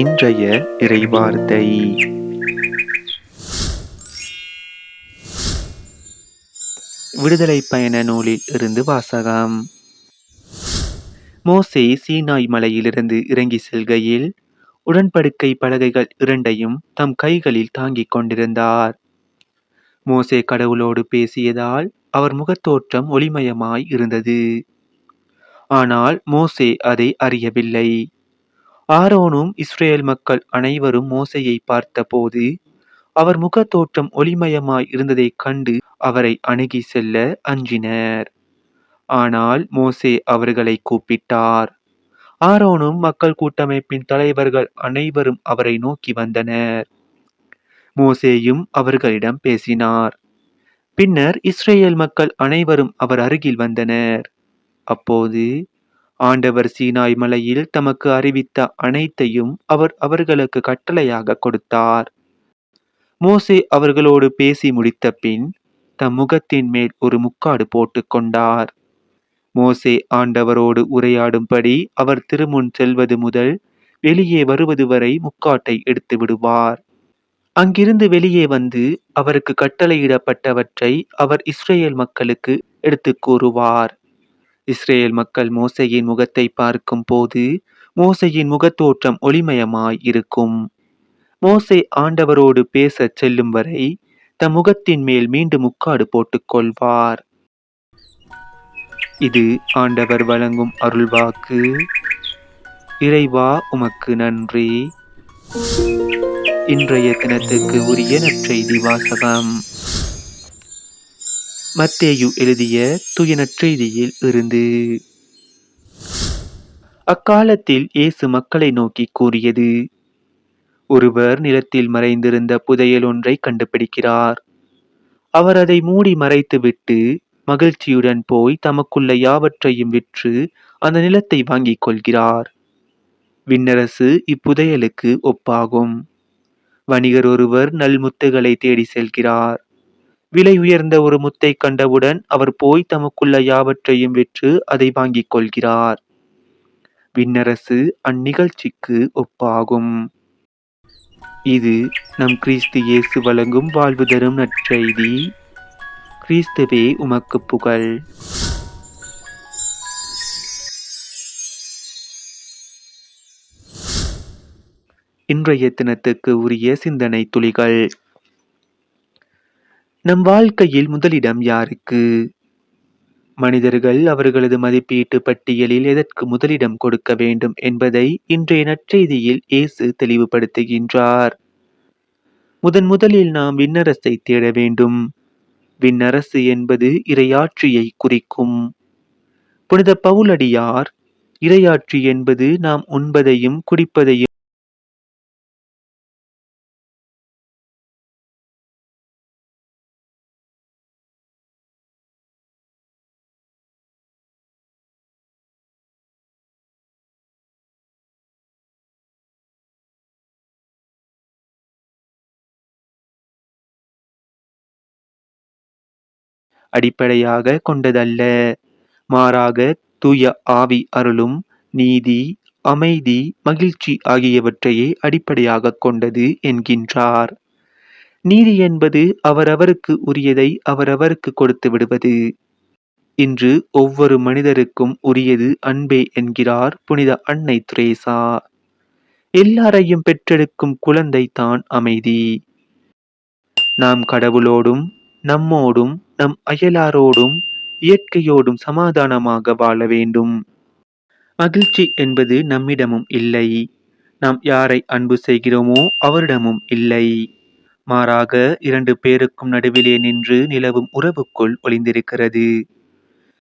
இன்றைய இறைவார்த்தை. விடுதலை பயண நூலில் இருந்து வாசகம். மோசே சீனாய் மலையிலிருந்து இறங்கி செல்கையில் உடன்படிக்கை பலகைகள் இரண்டையும் தம் கைகளில் தாங்கிக் கொண்டிருந்தார். மோசே கடவுளோடு பேசியதால் அவர் முகத்தோற்றம் ஒளிமயமாய் இருந்தது. ஆனால் மோசே அதை அறியவில்லை. ஆரோனும் இஸ்ரேல் மக்கள் அனைவரும் மோசேயை பார்த்தபோது அவர் முகத்தோற்றம் ஒளிமயமாய் இருந்ததைக் கண்டு அவரை அணுகி செல்ல அஞ்சினர். ஆனால் மோசே அவர்களை கூப்பிட்டார். ஆரோனும் மக்கள் கூட்டமைப்பின் தலைவர்கள் அனைவரும் அவரை நோக்கி வந்தனர். மோசேயும் அவர்களிடம் பேசினார். பின்னர் இஸ்ரேல் மக்கள் அனைவரும் அவர் அருகில் வந்தனர். அப்போது ஆண்டவர் சீனாய் மலையில் தமக்கு அறிவித்த அனைத்தையும் அவர் அவர்களுக்கு கட்டளையாக கொடுத்தார். மோசே அவர்களோடு பேசி முடித்த பின் தம் முகத்தின் மேல் ஒரு முக்காடு போட்டுக் கொண்டார். மோசே ஆண்டவரோடு உரையாடும்படி அவர் திருமுன் செல்வது முதல் வெளியே வருவது வரை முக்காட்டை எடுத்து விடுவார். அங்கிருந்து வெளியே வந்து அவருக்கு கட்டளையிடப்பட்டவற்றை அவர் இஸ்ரேல் மக்களுக்கு எடுத்து கூறுவார். இஸ்ரேல் மக்கள் மோசேயின் முகத்தை பார்க்கும் போது மோசேயின் முகத்தோற்றம் ஒளிமயமாய் இருக்கும். மோசே ஆண்டவரோடு பேசச் செல்லும் வரை தம் முகத்தின் மேல் மீண்டும் முக்காடு போட்டுக் கொள்வார். இது ஆண்டவர் வழங்கும் அருள்வாக்கு. இறைவா உமக்கு நன்றி. இன்றைய தினத்துக்கு உரிய நற்செய்தி வாசகம். மத்தேயு எழுதிய தூய நற்செய்தியில் இருந்து. அக்காலத்தில் இயேசு மக்களை நோக்கி கூறியது: ஒருவர் நிலத்தில் மறைந்திருந்த புதையல் ஒன்றை கண்டுபிடிக்கிறார். அவர் அதை மூடி மறைத்துவிட்டு மகிழ்ச்சியுடன் போய் தமக்குள்ள யாவற்றையும் விற்று அந்த நிலத்தை வாங்கிக் கொள்கிறார். விண்ணரசு இப்புதையலுக்கு ஒப்பாகும். வணிகர் ஒருவர் நல்முத்துகளை தேடி செல்கிறார். விலை உயர்ந்த ஒரு முத்தை கண்டவுடன் அவர் போய் தமக்குள்ள யாவற்றையும் விற்று அதை வாங்கிக் கொள்கிறார். விண்ணரசு அந்நிகழ்ச்சிக்கு ஒப்பாகும். இது நம் கிறிஸ்து இயேசு வழங்கும் வாழ்வு தரும் நற்செய்தி. கிறிஸ்துவே உமக்கு புகழ். இன்றைய தினத்துக்கு உரிய சிந்தனை துளிகள். நம் வாழ்க்கையில் முதலிடம் யாருக்கு? மனிதர்கள் அவர்களது மதிப்பீட்டு பட்டியலில் எதற்கு முதலிடம் கொடுக்க வேண்டும் என்பதை இன்றைய நற்செய்தியில் இயேசு தெளிவுபடுத்துகின்றார். முதலில் நாம் விண்ணரசை தேட வேண்டும். விண்ணரசு என்பது இறையாட்சியை குறிக்கும். புனித பவுலடியார், இறையாட்சி என்பது நாம் உண்பதையும் குடிப்பதையும் அடிப்படையாக கொண்டதல்ல. மாறாக தூய ஆவி அருளும், நீதி, அமைதி, மகிழ்ச்சி ஆகியவற்றையே அடிப்படையாக கொண்டது என்கின்றார். நீதி என்பது அவரவருக்கு உரியதை அவரவருக்கு கொடுத்து விடுவது. இன்று ஒவ்வொரு மனிதருக்கும் உரியது அன்பே என்கிறார் புனித அன்னை திரேசா. எல்லாரையும் பெற்றெடுக்கும் குழந்தை தான் அமைதி. நாம் கடவுளோடும் நம்மோடும் நம் அயலாரோடும் இயற்கையோடும் சமாதானமாக வாழ வேண்டும். மகிழ்ச்சி என்பது நம்மிடமும் இல்லை. நாம் யாரை அன்பு செய்கிறோமோ அவரிடமும் இல்லை. மாறாக இரண்டு பேருக்கும் நடுவிலே நின்று நிலவும் உறவுக்குள் ஒளிந்திருக்கிறது.